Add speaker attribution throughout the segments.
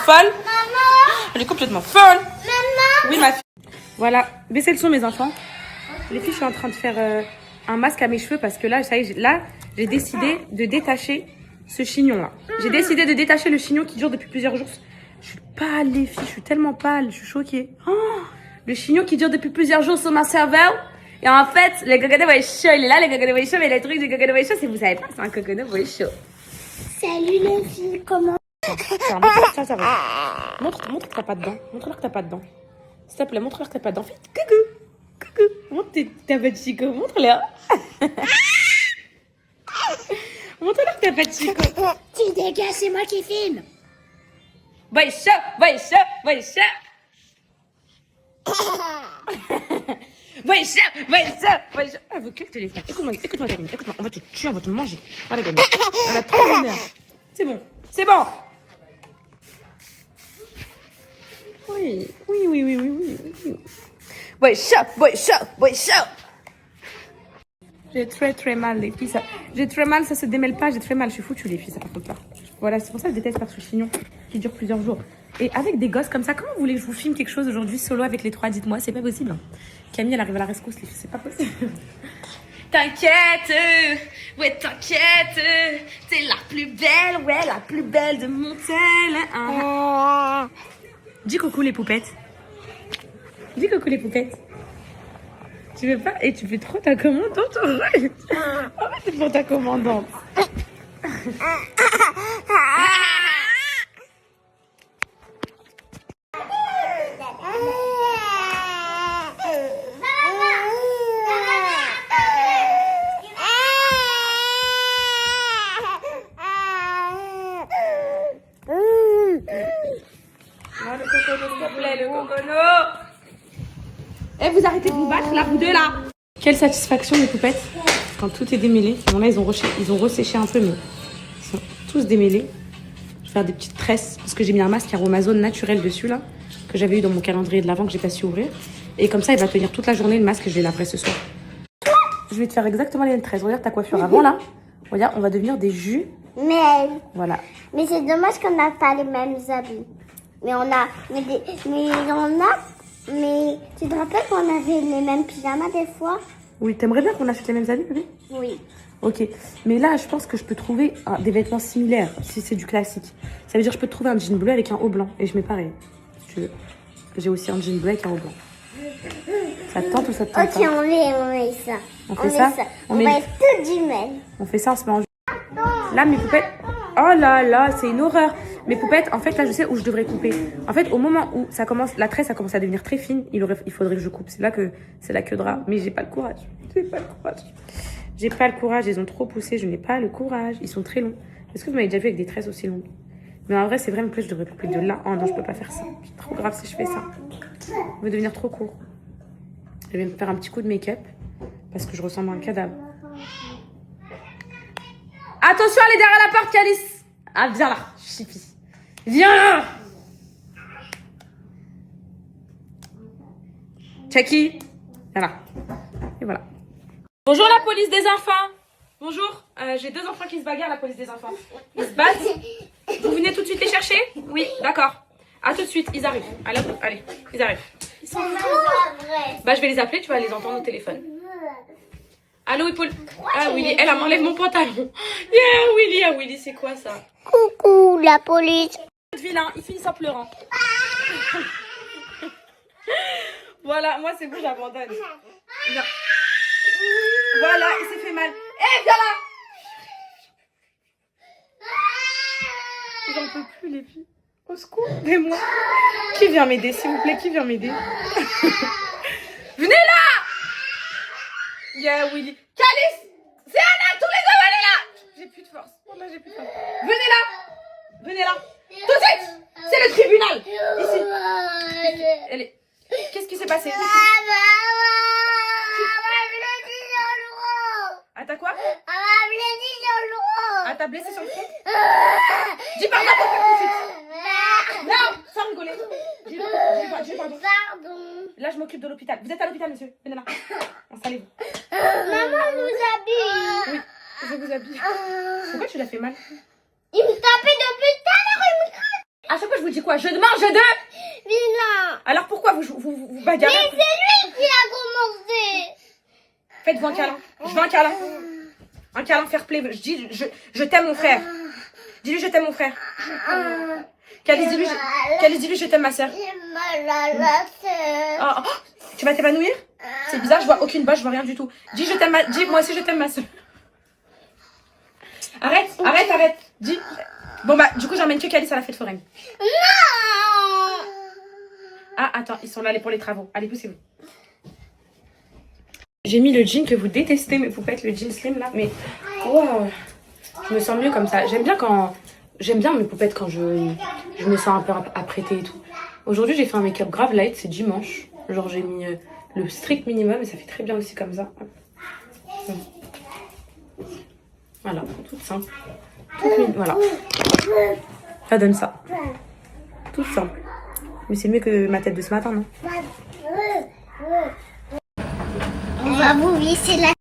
Speaker 1: Folle. Elle est complètement folle. Oui, ma fille. Voilà, baissez le son, mes enfants. Les filles, je suis en train de faire un masque à mes cheveux parce que là, ça y est, j'ai décidé de détacher ce chignon-là. J'ai décidé de détacher le chignon qui dure depuis plusieurs jours. Je suis pâle, les filles, je suis tellement pâle, je suis choquée. Oh, le chignon qui dure depuis plusieurs jours sur ma cervelle. Et en fait, le coconut boy chaud, il est là, le coconut boy chaud, mais le truc du coconut boy chaud, c'est que vous savez pas, c'est un coconut boy chaud.
Speaker 2: Salut les filles, comment?
Speaker 1: Tiens, ça va. Montre que t'as pas de dents. Montre-leur que t'as pas de dents. S'il te plaît, montre-leur que t'as pas de dents. Fais coucou. Montre ta pas de chico, montre-leur. Montre-leur que t'as pas de chico.
Speaker 2: Tu dégages, c'est moi qui filme.
Speaker 1: Boy chaud. Boy chaud. Ah, vous quel téléphone. Écoute-moi, Camille. Écoute-moi. On va te tuer, on va te manger. Voilà, Camille. On a trop d'honneur. C'est bon. Oui. Boy chaud. J'ai très mal, les filles. J'ai très mal, ça se démêle pas. J'ai très mal. Je suis foutue, les filles, ça par contre là. Voilà, c'est pour ça que je déteste faire ce chignon qui dure plusieurs jours. Et avec des gosses comme ça, comment vous voulez que je vous filme quelque chose aujourd'hui solo avec les trois? Dites-moi, c'est pas possible. Camille, elle arrive à la rescousse, les filles, c'est pas possible. T'inquiète, t'es la plus belle de mon tel. Dis coucou les poupettes. Tu veux pas? Et tu fais trop ta commandante, arrête. Arrête de faire ta commandante. Le cocono, s'il te plaît, le cocono. Eh, vous arrêtez de vous battre, là, vous deux, là. Quelle satisfaction, les poupettes, quand tout est démêlé. Bon, là, ils ont resséché un peu, mais ils sont tous démêlés. Je vais faire des petites tresses, parce que j'ai mis un masque aromazone naturel dessus, là, que j'avais eu dans mon calendrier de l'avant, que j'ai pas su ouvrir. Et comme ça, il va tenir toute la journée, le masque, et je vais laver ce soir. Je vais te faire exactement les mêmes tresses. Regarde ta coiffure avant, là. Regarde, on va devenir des jus. Voilà.
Speaker 2: Mais c'est dommage qu'on n'a pas les mêmes habits. Mais tu te rappelles qu'on avait les mêmes pyjamas des fois?
Speaker 1: Oui, t'aimerais bien qu'on achète les mêmes habits, bébé?
Speaker 2: Oui.
Speaker 1: Ok, mais là, je pense que je peux trouver des vêtements similaires, si c'est du classique. Ça veut dire que je peux trouver un jean bleu avec un haut blanc, et je mets pareil, si tu veux. J'ai aussi un jean bleu avec un haut blanc. Ça te tente ou ça te tente
Speaker 2: Ok, on met ça.
Speaker 1: On fait ça.
Speaker 2: On met tout du même.
Speaker 1: On fait ça, on se met en... Là, mes poupettes... Oh là, c'est une horreur. Mes poupettes, en fait, là, je sais où je devrais couper. En fait, au moment où la tresse, ça commence à devenir très fine, il faudrait que je coupe. C'est là que de drap. Mais j'ai pas le courage. J'ai pas le courage. Ils ont trop poussé. Je n'ai pas le courage. Ils sont très longs. Est-ce que vous m'avez déjà vu avec des tresses aussi longues? Mais en vrai, c'est vrai, que je devrais couper de là. Oh non, je peux pas faire ça. C'est trop grave si je fais ça. Ça va devenir trop court. Je vais me faire un petit coup de make-up parce que je ressemble à un cadavre. Attention, elle est derrière la porte, Calice. Ah, viens là, chipi. Viens là. Chucky. Viens là. Et voilà. Bonjour la police des enfants. Bonjour. J'ai deux enfants qui se bagarrent, la police des enfants. Ils se battent. Vous venez tout de suite les chercher? Oui, d'accord. À tout de suite, ils arrivent. Allez, ils arrivent. Ils sont Bah, je vais les appeler, tu vas les entendre au téléphone. Allô, Paul. Ah, Willy, elle m'enlève mon pantalon. Yeah, Willy, c'est quoi ça?
Speaker 2: Coucou, la police.
Speaker 1: Vilain, ils finissent en pleurant. Voilà, moi c'est bon, j'abandonne. Voilà, il s'est fait mal. Eh, viens là. J'en peux plus, les filles. Au secours, aidez-moi. Qui vient m'aider, s'il vous plaît? Qui vient m'aider? Venez là. Yeah, Willy. Calice, c'est Anna, tous les deux, venez là. J'ai plus de force. Oh là, j'ai plus de force. Venez là. Tout de suite. C'est le tribunal. Ici. Qu'est-ce qui s'est passé? Ah, t'as quoi? Ah, t'as blessé sur le front? Dis pardon pour tout de suite. Non, sans rigoler. Dis pardon. Là, je m'occupe de l'hôpital. Vous êtes à l'hôpital, monsieur? Venez là. Installez-vous.
Speaker 2: Maman nous habille.
Speaker 1: Oui, je vous habille. Pourquoi tu l'as fait mal?
Speaker 2: Il me tapait depuis tout à l'heure.
Speaker 1: À chaque fois, je vous dis quoi? Je mange de...
Speaker 2: Vilain.
Speaker 1: Alors pourquoi vous bagarrez?
Speaker 2: Mais c'est lui qui a commencé.
Speaker 1: Faites-vous un câlin. Je veux un câlin. Un câlin fair play. Je dis, je t'aime mon frère. Dis-lui, je t'aime mon frère. Calice, dis-lui, je t'aime ma soeur.
Speaker 2: J'ai mal à la tête.
Speaker 1: Tu vas t'évanouir? C'est bizarre, je vois aucune bosse, je vois rien du tout. Dis, je t'aime dis, moi aussi, je t'aime ma soeur. Arrête. Dis. Bon, bah, du coup, j'emmène que Calice à la fête foraine.
Speaker 2: Non.
Speaker 1: Ah, attends, ils sont là pour les travaux. Allez, poussez-vous. J'ai mis le jean que vous détestez, mes poupettes, le jean slim là, mais wow, je me sens mieux comme ça. J'aime bien mes poupettes quand je me sens un peu apprêtée et tout. Aujourd'hui, j'ai fait un make-up grave light, c'est dimanche. Genre, j'ai mis le strict minimum et ça fait très bien aussi comme ça. Voilà, tout simple. Voilà. Ça donne ça. Tout simple. Mais c'est mieux que ma tête de ce matin, non?
Speaker 2: On va vous visser la...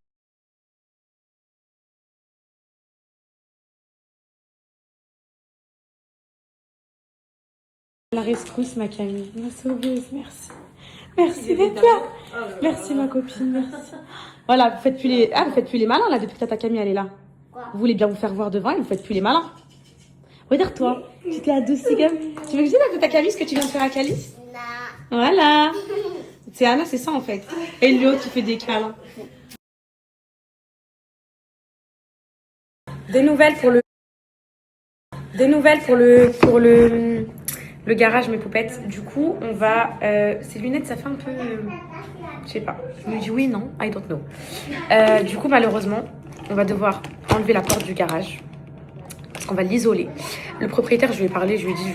Speaker 1: La rescousse, ma Camille. Ma sauveuse, merci. Merci d'être là. Merci, ma copine, merci. Voilà, vous faites plus les malins, là, depuis que ta Camille, elle est là. Vous voulez bien vous faire voir devant et vous faites plus les malins. Regarde-toi, tu t'es adoucie, comme... Tu veux que je dise à ta Calice ce que tu viens de faire à Calice?
Speaker 2: Non.
Speaker 1: Voilà. C'est Anna, c'est ça, en fait. Et Léo qui fait des câlins. Des nouvelles pour le garage, mes poupettes. Du coup, on va... ces lunettes, ça fait un peu... je sais pas. Je me dis oui, non, I don't know. Du coup, malheureusement, on va devoir enlever la porte du garage. Parce qu'on va l'isoler. Le propriétaire, je lui ai parlé, je lui ai dit,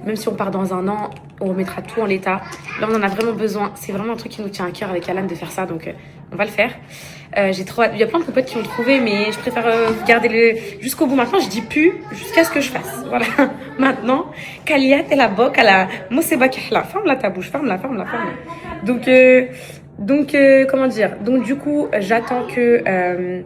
Speaker 1: même si on part dans un an, on remettra tout en l'état. Là, on en a vraiment besoin. C'est vraiment un truc qui nous tient à cœur avec Alan de faire ça, donc on va le faire. J'ai trop hâte. Il y a plein de poupettes qui ont trouvé, mais je préfère garder le jusqu'au bout. Maintenant, je dis plus jusqu'à ce que je fasse. Voilà. Maintenant, Kalia, t'es la boc, à la Moseba Kahla. Ferme-la ta bouche, ferme-la. Donc, comment dire? Donc, du coup, j'attends que...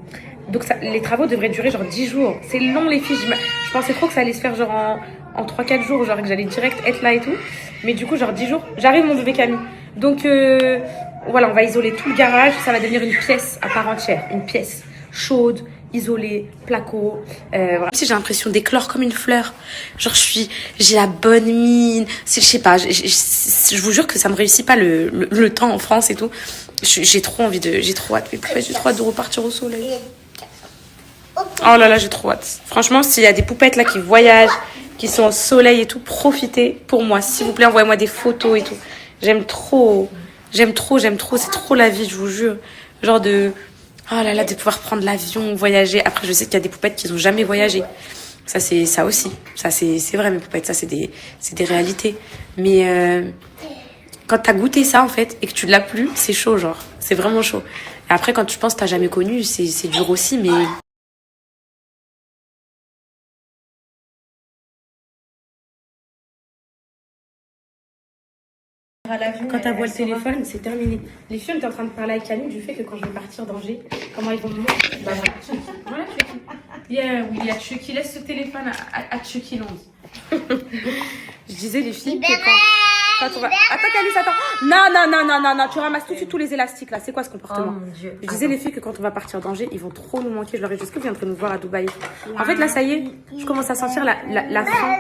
Speaker 1: donc, les travaux devraient durer genre 10 jours. C'est long, les filles. Je pensais trop que ça allait se faire genre en 3-4 jours, genre que j'allais direct être là et tout. Mais du coup, genre 10 jours, j'arrive mon bébé Camille. Donc, voilà, on va isoler tout le garage. Ça va devenir une pièce à part entière. Une pièce chaude, isolée, placo. Voilà. Si j'ai l'impression d'éclore comme une fleur. Genre, j'ai la bonne mine. Je sais pas, je vous jure que ça me réussit pas le temps en France et tout. J'ai trop hâte. J'ai trop hâte de repartir au soleil. Oh là là, j'ai trop hâte. Franchement, s'il y a des poupettes là qui voyagent, qui sont au soleil et tout, profitez pour moi. S'il vous plaît, envoyez-moi des photos et tout. J'aime trop. C'est trop la vie, je vous jure. Genre oh là là, de pouvoir prendre l'avion, voyager. Après, je sais qu'il y a des poupettes qui n'ont jamais voyagé. Ça, c'est ça aussi. Ça, c'est vrai, mes poupettes. Ça, c'est des réalités. Mais quand t'as goûté ça, en fait, et que tu l'as plus, c'est chaud, genre. C'est vraiment chaud. Et après, quand tu penses que t'as jamais connu, c'est dur aussi, mais... Quand t'as voix le téléphone, c'est terminé. Les filles, on est en train de parler avec Camille du fait que quand je vais partir d'Angers, comment ils vont me montrer. Bah voilà, Chucky. Il y a Chucky. Laisse ce téléphone à Chucky Land. Je disais, les filles, que quand on va... Attends, Calice, attends. Non, tu ramasses tout de suite tous les élastiques là. C'est quoi ce comportement?
Speaker 3: Oh mon Dieu.
Speaker 1: Je disais, les filles, que quand on va partir d'Angers, ils vont trop nous manquer. Je leur ai dit, est-ce que vous viendrez nous voir à Dubaï? En fait, là, ça y est, je commence à sentir la fin.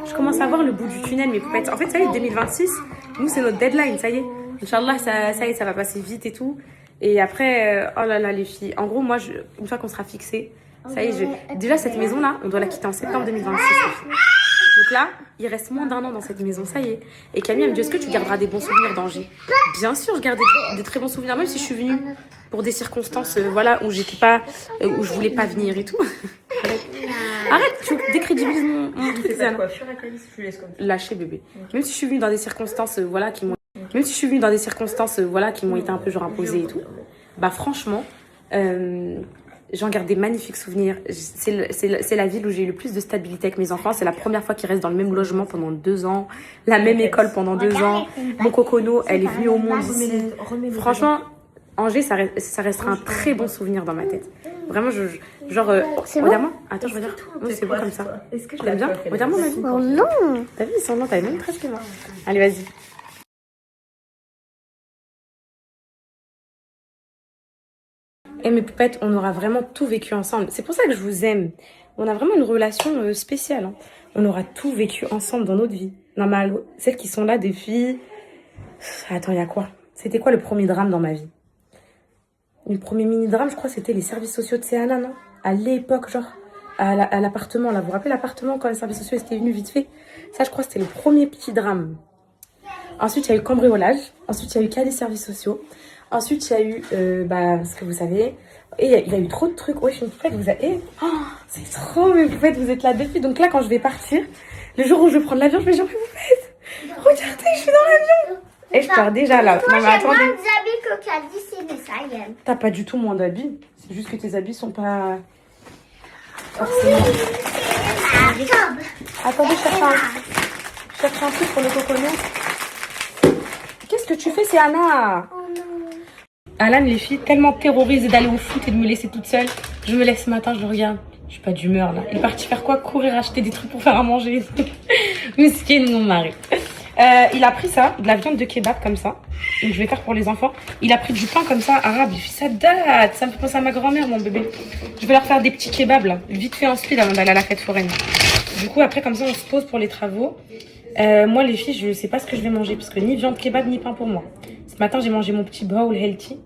Speaker 1: Je commence à voir le bout du tunnel, mes poupettes. En fait, ça y est, 2026, nous, c'est notre deadline, ça y est. Inch'Allah, ça y est, ça va passer vite et tout. Et après, oh là là, les filles. En gros, moi, une fois qu'on sera fixé, ça y est, déjà, cette maison-là, on doit la quitter en septembre 2026. Donc là, il reste moins d'un an dans cette maison, ça y est. Et Camille, elle me dit, est-ce que tu garderas des bons souvenirs d'Angers? Bien sûr, je garde des très bons souvenirs, même si je suis venue pour des circonstances voilà, où j'étais pas, où je voulais pas venir et tout. Arrête, tu décrédibilises mon truc. Lâchez, bébé. Même si je suis venue dans des circonstances voilà, qui m'ont été un peu genre imposées et tout. Bah franchement, j'en garde des magnifiques souvenirs. C'est la ville où j'ai eu le plus de stabilité avec mes enfants. C'est la première fois qu'ils restent dans le même logement pendant 2 ans. La même école pendant 2 ans. Mon cocono, elle est venue au monde ici. Franchement, Angers, ça restera un très bon souvenir dans ma tête. Vraiment, genre,
Speaker 2: C'est
Speaker 1: regarde-moi. Attends, je regarde. Oui, c'est bon comme ça.
Speaker 3: Est-ce que je
Speaker 1: T'aimes bien? Regarde-moi, ma vie.
Speaker 2: Oh non.
Speaker 1: T'as vu, ils sont longs, t'as même presque là. Allez, vas-y. Et mes poupettes, on aura vraiment tout vécu ensemble. C'est pour ça que je vous aime. On a vraiment une relation spéciale. Hein. On aura tout vécu ensemble dans notre vie. Normal, celles qui sont là, des filles... Attends, il y a quoi? C'était quoi le premier drame dans ma vie? Le premier mini-drame, je crois, c'était les services sociaux de Céana, non? À l'époque, genre, à l'appartement, là. Vous vous rappelez l'appartement, quand les services sociaux étaient venus vite fait? Ça, je crois, c'était le premier petit drame. Ensuite, il y a eu cambriolage. Ensuite, il y a eu cas des services sociaux. Ensuite, il y a eu, ce que vous savez. Et il y a eu trop de trucs. Ouais, je suis une poupette, vous avez... Oh, c'est trop, mes poupettes, vous êtes là depuis. Donc là, quand je vais partir, le jour où je vais prendre l'avion, je vais dire, mes poupettes, regardez, je suis dans l'avion. Et je pars déjà là.
Speaker 2: Moi,
Speaker 1: Non, mais
Speaker 2: j'ai
Speaker 1: attendez.
Speaker 2: moins d'habits que Caddy, mais ça y est.
Speaker 1: T'as pas du tout moins d'habits. C'est juste que tes habits sont pas... forcément... Attendez, je cherche un truc pour le coconut. Qu'est-ce que tu fais, c'est Anna? Alan, les filles, tellement terrorisées d'aller au foot et de me laisser toute seule. Je me laisse ce matin, je le regarde. Je suis pas d'humeur là. Il est parti faire quoi? Courir acheter des trucs pour faire à manger. Miskin, mon mari. Il a pris ça, de la viande de kebab comme ça. Donc je vais faire pour les enfants. Il a pris du pain comme ça, arabe. Il fait ça date. Ça me fait penser à ma grand-mère, mon bébé. Je vais leur faire des petits kebabs là. Vite fait en speed avant d'aller à la fête foraine. Du coup, après, comme ça, on se pose pour les travaux. Moi, les filles, je sais pas ce que je vais manger. Parce que ni viande kebab, ni pain pour moi. Ce matin, j'ai mangé mon petit bowl healthy.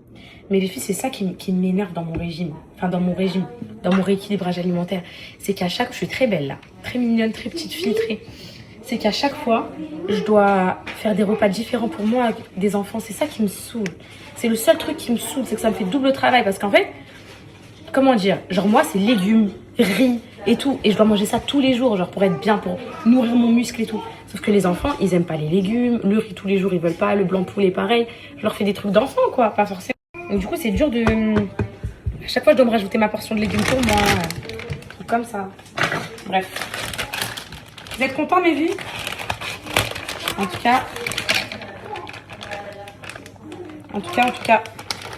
Speaker 1: Mais les filles, c'est ça qui m'énerve dans mon régime. Enfin, dans mon régime. Dans mon rééquilibrage alimentaire. C'est qu'à chaque... Je suis très belle là. Très mignonne, très petite fille, très... C'est qu'à chaque fois, je dois faire des repas différents pour moi avec des enfants. C'est ça qui me saoule. C'est le seul truc qui me saoule, c'est que ça me fait double travail. Parce qu'en fait, comment dire, genre moi, c'est légumes, riz et tout. Et je dois manger ça tous les jours, genre pour être bien, pour nourrir mon muscle et tout. Sauf que les enfants, ils aiment pas les légumes. Le riz tous les jours, ils veulent pas. Le blanc poulet, pareil. Je leur fais des trucs d'enfants, quoi. Pas forcément. Donc du coup, c'est dur de... À chaque fois, je dois me rajouter ma portion de légumes pour moi. Comme ça. Bref. Vous êtes contents, mes vies? En tout cas.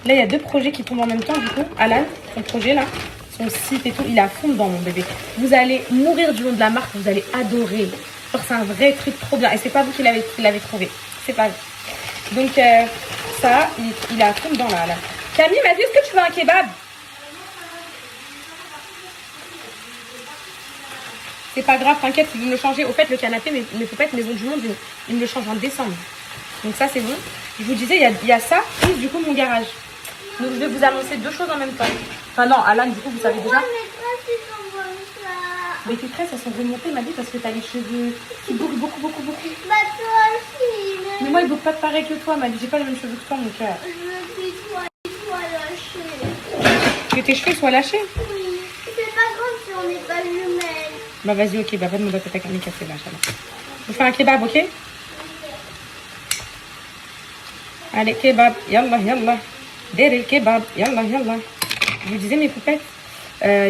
Speaker 1: Là, il y a 2 projets qui tombent en même temps, du coup. Alan, son projet, là, son site et tout, il est à fond dedans, mon bébé. Vous allez mourir du nom de la marque, vous allez adorer. Genre, c'est un vrai truc trop bien. Et c'est pas vous qui l'avez trouvé. C'est pas vous. Donc, ça, il est à fond dedans, là. Camille m'a dit, est-ce que tu veux un kebab? C'est pas grave, t'inquiète, ils vont me le changer. Au fait, le canapé, mes poupettes, Maison du Monde, ils me le changent en décembre. Donc ça, c'est bon. Je vous disais, il y a ça, plus du coup, mon garage. Donc je vais vous annoncer 2 choses en même temps. Enfin non, Alan, du coup, vous savez déjà. Mais tes tresses, elles sont remontées, m'a dit, parce que t'as les cheveux qui bouclent beaucoup.
Speaker 2: Bah toi aussi.
Speaker 1: Mais moi, ils bouclent pas pareil que toi, m'a dit. J'ai pas les mêmes cheveux que toi, mon cœur.
Speaker 2: Je veux que toi lâché.
Speaker 1: Que tes cheveux soient lâchés?
Speaker 2: Oui. C'est pas grave si on n'est pas jumelles.
Speaker 1: Bah vas-y, ok, bah va demander à ta Camille qu'elle fait là, Inch'Allah. On fait un kebab, ok? Allez, kebab, yallah, yallah. Dere kebab, yallah, yallah. Je vous disais, mes poupettes,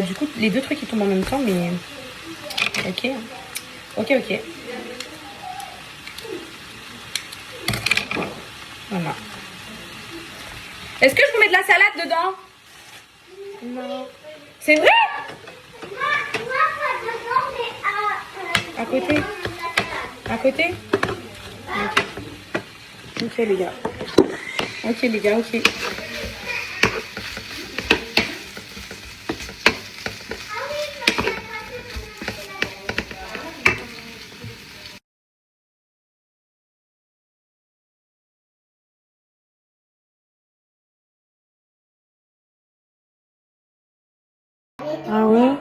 Speaker 1: du coup, les 2 trucs qui tombent en même temps, mais... Ok. Voilà. Est-ce que je vous mets de la salade dedans? Non. C'est vrai? À côté? À côté? Ok les gars. Ok. Ah ouais?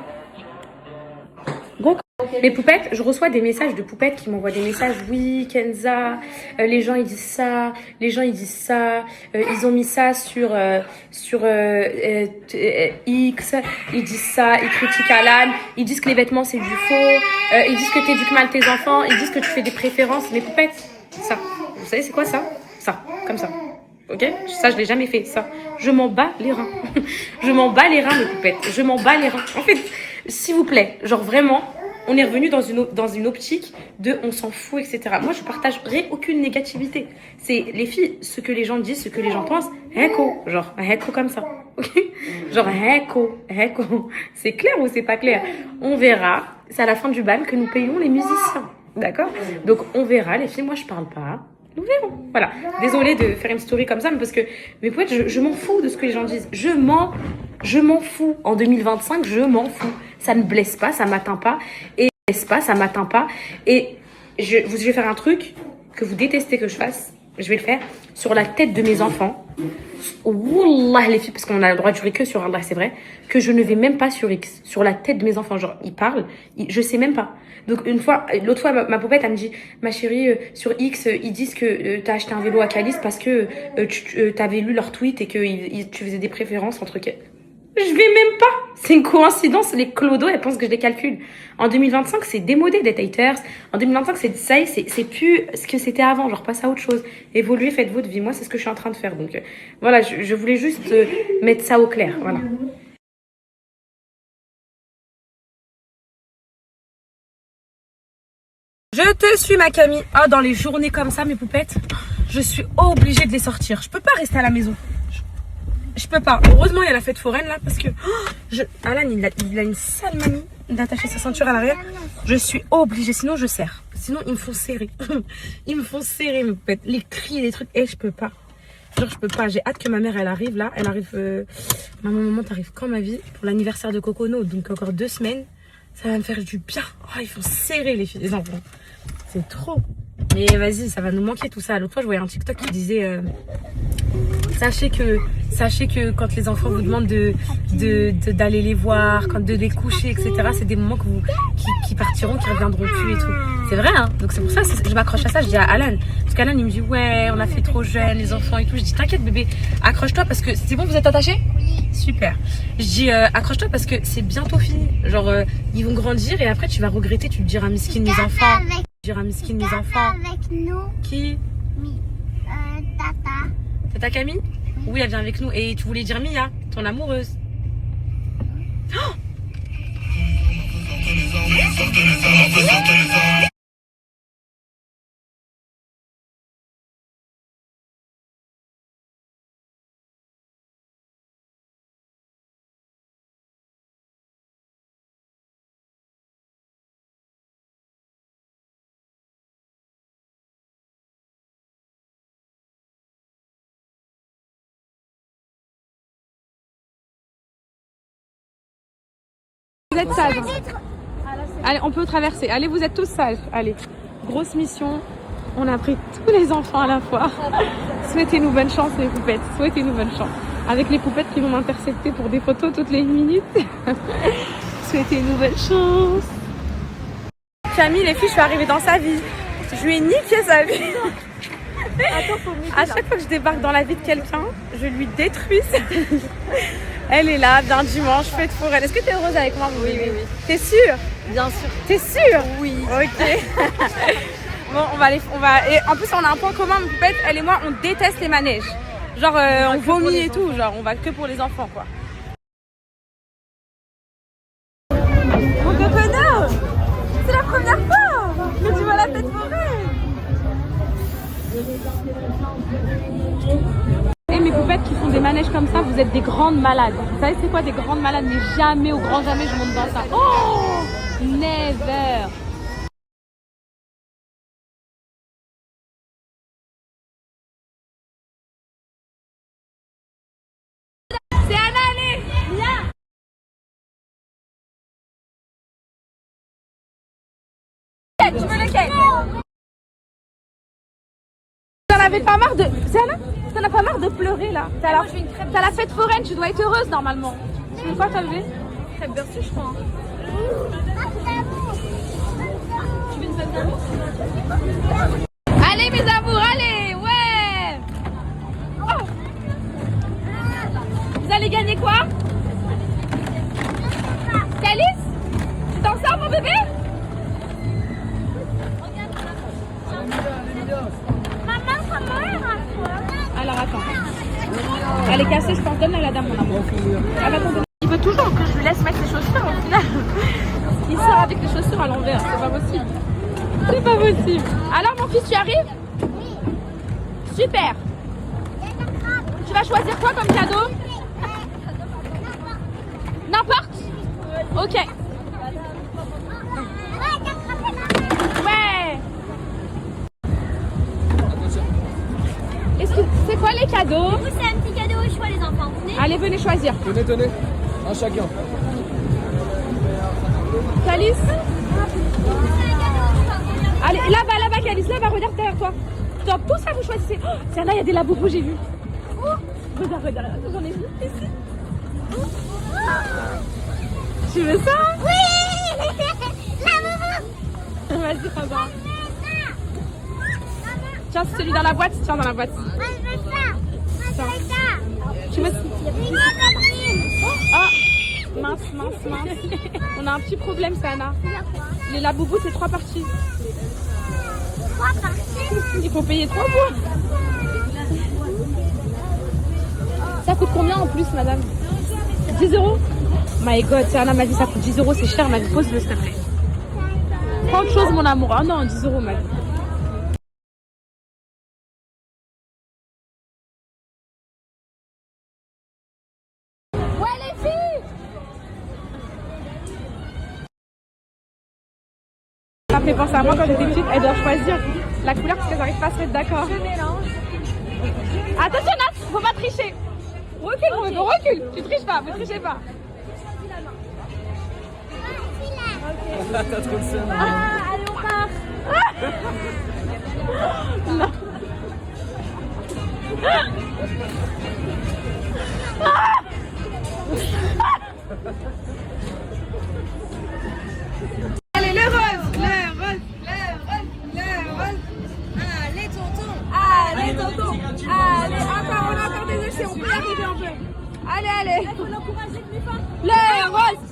Speaker 1: D'accord. Les poupettes, je reçois des messages de poupettes qui m'envoient des messages. Oui, Kenza, les gens ils disent ça, ils ont mis ça sur X, ils disent ça, ils critiquent Alan, ils disent que les vêtements c'est du faux, ils disent que t'éduques mal tes enfants, ils disent que tu fais des préférences. Les poupettes, ça, vous savez c'est quoi ça? Ça, comme ça. Ok? Ça, je l'ai jamais fait, ça. Je m'en bats les reins. Je m'en bats les reins, mes poupettes. Je m'en bats les reins. En fait, s'il vous plaît, genre vraiment, on est revenu dans une optique de on s'en fout, etc. Moi, je partagerai aucune négativité. C'est les filles, ce que les gens disent, ce que les gens pensent, genre comme ça. Ok, genre heko. C'est clair ou c'est pas clair? On verra. C'est à la fin du bal que nous payons les musiciens. D'accord? Donc, on verra. Les filles, moi, je parle pas. Nous verrons. Voilà. Désolée de faire une story comme ça, mais parce que, mais pour être, je m'en fous de ce que les gens disent. Je m'en fous. En 2025, je m'en fous. Ça ne blesse pas, ça m'atteint pas. Et je vais faire un truc que vous détestez que je fasse. Je vais le faire sur la tête de mes enfants. Wallah, les filles, parce qu'on a le droit de jurer que sur Allah, c'est vrai, que je ne vais même pas sur X, sur la tête de mes enfants. Genre, ils parlent, je sais même pas. Donc, l'autre fois, ma poupette, elle me dit, ma chérie, sur X, ils disent que t'as acheté un vélo à Calice parce que t'avais lu leur tweet et que tu faisais des préférences entre quels. Je vais même pas. C'est une coïncidence. Les clodos, elles pensent que je les calcule. En 2025, c'est démodé d'être haters. En 2025, c'est plus ce que c'était avant. Genre, passe à autre chose. Évoluez, faites votre vie. Moi, c'est ce que je suis en train de faire. Donc, voilà, je voulais juste mettre ça au clair. Voilà. Je te suis, ma Camille. Ah, dans les journées comme ça, mes poupettes, je suis obligée de les sortir. Je peux pas rester à la maison. Je peux pas. Heureusement, il y a la fête foraine là parce que Alan, il a une sale manie d'attacher sa ceinture à l'arrière. Je suis obligée, sinon je serre. Sinon, ils me font serrer. Ils me font serrer, mes poupettes. Les cris, les trucs. Et je peux pas. Genre, je peux pas. J'ai hâte que ma mère, elle arrive là. Elle arrive. Maman, t'arrives quand, ma vie? Pour l'anniversaire de Cocono. Donc, encore 2 semaines. Ça va me faire du bien. Oh, ils font serrer les filles, les enfants. C'est trop. Mais vas-y, ça va nous manquer tout ça. L'autre fois, je voyais un TikTok qui disait sachez que quand les enfants vous demandent d'aller les voir, de les coucher, etc., c'est des moments qui partiront, qui reviendront plus et tout. C'est vrai, hein. Donc c'est pour ça, je m'accroche à ça. Je dis à Alan, parce qu'Alan, il me dit ouais, on a fait trop jeune, les enfants et tout. Je dis t'inquiète bébé, accroche-toi parce que c'est bon, vous êtes attachés? Oui. Super. Je dis accroche-toi parce que c'est bientôt fini. Genre ils vont grandir et après tu vas regretter, tu te diras miskin mes enfants.
Speaker 2: Avec nous.
Speaker 1: Qui?
Speaker 2: Tata.
Speaker 1: Tata Camille? Oui, elle vient avec nous. Et tu voulais dire Mia, ton amoureuse. Oh! Vous êtes sages. Allez, on peut traverser. Allez, vous êtes tous sages. Allez, grosse mission. On a pris tous les enfants à la fois. Souhaitez-nous bonne chance, les poupettes. Souhaitez-nous bonne chance. Avec les poupettes qui vont m'intercepter pour des photos toutes les minutes. Souhaitez-nous bonne chance. Camille, les filles, je suis arrivée dans sa vie. Je lui ai niqué sa vie. À chaque fois que je débarque dans la vie de quelqu'un, je lui détruis sa vie. Elle est là, d'un dimanche, fête foraine. Est-ce que tu es heureuse avec moi? Oui. T'es sûre? Bien sûr. T'es sûre? Oui. Ok. Bon, on va. Et en plus, on a un point commun, mes poupettes. Elle et moi, on déteste les manèges. Genre, on vomit et tout. Genre, on va que pour les enfants, quoi. Mon copinard, c'est la première fois que tu vois la fête foraine. Et mes poupettes qui font des manèges comme ça, vous êtes des grandes malades. Vous savez c'est quoi des grandes malades? Mais jamais, au grand jamais, je monte dans ça. Oh, never. C'est Anna, allez, viens. Tu veux lequel? T'en avais pas marre de... C'est Anna? T'en as pas marre de pleurer là? T'as la fête foraine, tu dois être heureuse normalement. Tu veux quoi t'as levé? Crêpe bercée je crois. Tu veux une fête d'amour? Allez mes amours, allez, ouais. Oh. Vous allez gagner quoi? Calice? Tu t'en sors mon bébé? Alors attends. Elle est cassée, je pense. Donne à la dame mon amour. Il veut toujours que je lui laisse mettre ses chaussures au final. Il sort avec les chaussures à l'envers, c'est pas possible. C'est pas possible. Alors mon fils, tu arrives? Super. Tu vas choisir quoi comme cadeau? N'importe. Ok. Ouais. Est-ce que c'est quoi les cadeaux?
Speaker 2: Vous, c'est un petit cadeau au choix, les enfants. Venez.
Speaker 1: Allez, venez choisir.
Speaker 3: Tenez, un chacun.
Speaker 1: Calice. Allez, là-bas, Calice, là-bas, regarde derrière toi. Top, tout ça, vous choisissez. Oh, tiens, là, il y a des laboubous, j'ai vu. Oh, regarde, j'en ai vu ici. Tu veux ça?
Speaker 2: Oui. La maman.
Speaker 1: Vas-y, prends-en. Tiens, c'est celui dans la boîte. Tiens, dans la boîte.
Speaker 2: Moi, je veux ça. Moi, je veux ça.
Speaker 1: Tu me...
Speaker 2: Une copine.
Speaker 1: Oh, mince. On a un petit problème, Sana. Les laboubous, c'est 3 parties.
Speaker 2: 3 parties.
Speaker 1: Il faut payer 3 mois. Ça coûte combien en plus, madame? 10 €? My God, Sana m'a dit ça coûte 10 €, c'est cher, ma vie. Pose-le, s'il te plaît. Prends autre chose, mon amour. Ah non, 10 €, ma vie. Ouais, les filles! Ça me fait penser à moi quand j'étais petite, elles doivent choisir la couleur parce qu'elles n'arrivent pas à se mettre d'accord. Je mélange. Attention, Nat, faut pas tricher. Recule, recule. Tu triches pas, vous trichez pas.
Speaker 3: T'as trop le seum.
Speaker 2: Ah, allez, on part.
Speaker 1: Non. Allez, le rose. Allez, tonton. Allez, encore, on a encore des déchets, on peut y arriver un peu. Allez. Il faut l'encourager plus fort. Le rose.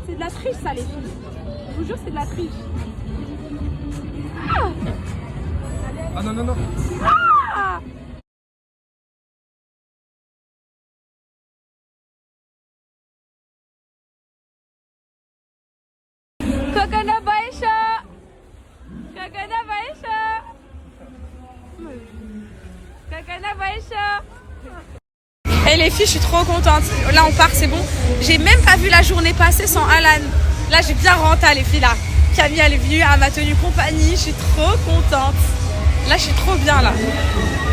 Speaker 1: C'est de la triche, ça, les filles. Je vous jure, c'est de la triche.
Speaker 3: Ah non.
Speaker 1: Ah! Coconut Baïcha. Et les filles, je suis trop contente. Là, on part, c'est bon. J'ai même pas vu la journée passer sans Alan. Là, j'ai bien rentré, les filles, là. Camille, elle est venue, elle m'a tenu compagnie. Je suis trop contente. Là, je suis trop bien, là.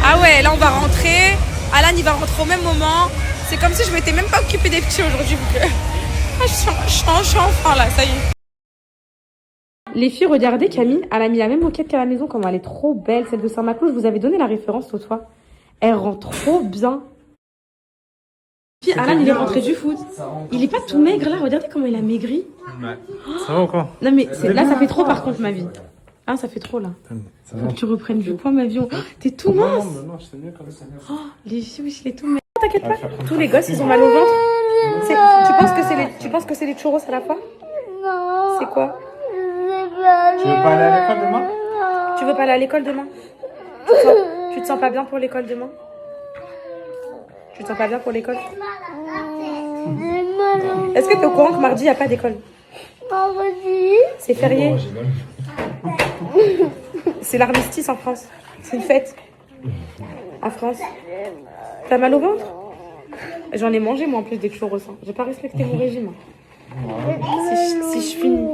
Speaker 1: Ah ouais, là, on va rentrer. Alan, il va rentrer au même moment. C'est comme si je m'étais même pas occupée des petits aujourd'hui. Ah, je suis enfin, là, ça y est. Les filles, regardez, Camille, elle a mis la même moquette qu'à la maison. Comment elle est trop belle, celle de Saint-Maclou. Je vous avais donné la référence l'autre fois. Elle rend trop bien. Puis Alan, il est rentré du foot. Il est pas tout maigre là, regardez comment il a maigri.
Speaker 3: Ouais. Ça va ou quoi?
Speaker 1: Non mais là ça fait trop par contre ma vie. Ah ça fait trop là.
Speaker 3: Ça
Speaker 1: Faut que tu reprennes du poids ma vie. Oh, t'es tout mince.
Speaker 3: Non, je sais mieux comme ça.
Speaker 1: Oh, les filles, oui, il est tout maigre. T'inquiète pas. Tous les gosses ils ont mal au ventre. Tu penses que c'est les churros à la fois?
Speaker 2: Non.
Speaker 1: C'est quoi?
Speaker 3: Tu veux pas aller à l'école demain?
Speaker 1: Tu veux pas aller à l'école demain? Tu te sens pas bien pour l'école demain? Tu te sens pas bien pour l'école? Est-ce que tu es au courant que mardi, il n'y a pas d'école?
Speaker 2: Mardi.
Speaker 1: C'est férié. C'est l'armistice en France. C'est une fête. En France. T'as mal au ventre? J'en ai mangé, moi, en plus, des churros. J'ai pas respecté mon régime. Si je finis...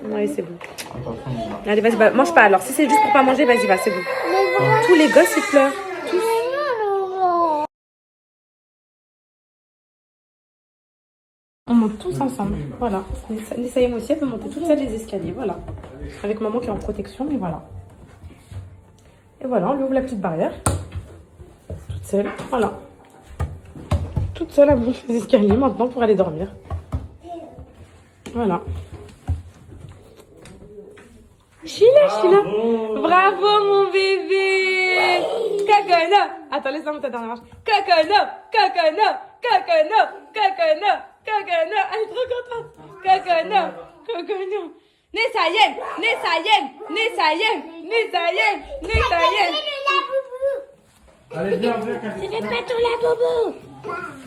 Speaker 1: Ouais, c'est bon. Allez, vas-y, bah, mange pas alors. Si c'est juste pour pas manger, vas-y, va, c'est bon. Tous les gosses, ils pleurent. On monte tous ensemble, voilà. Nessa et moi aussi, elle peut monter toute seule les escaliers, voilà. Avec maman qui est en protection, mais voilà. Et voilà, on lui ouvre la petite barrière. Toute seule, voilà. Toute seule, elle monte les escaliers maintenant pour aller dormir. Voilà. Sheila. Bravo mon bébé. Coconut. Attends, laisse-moi ta dernière marche. Coconut. Elle est trop contente. Coconut. Nessayem.
Speaker 3: Allez, viens, viens, Camille.
Speaker 2: Je vais pas ton la bobo.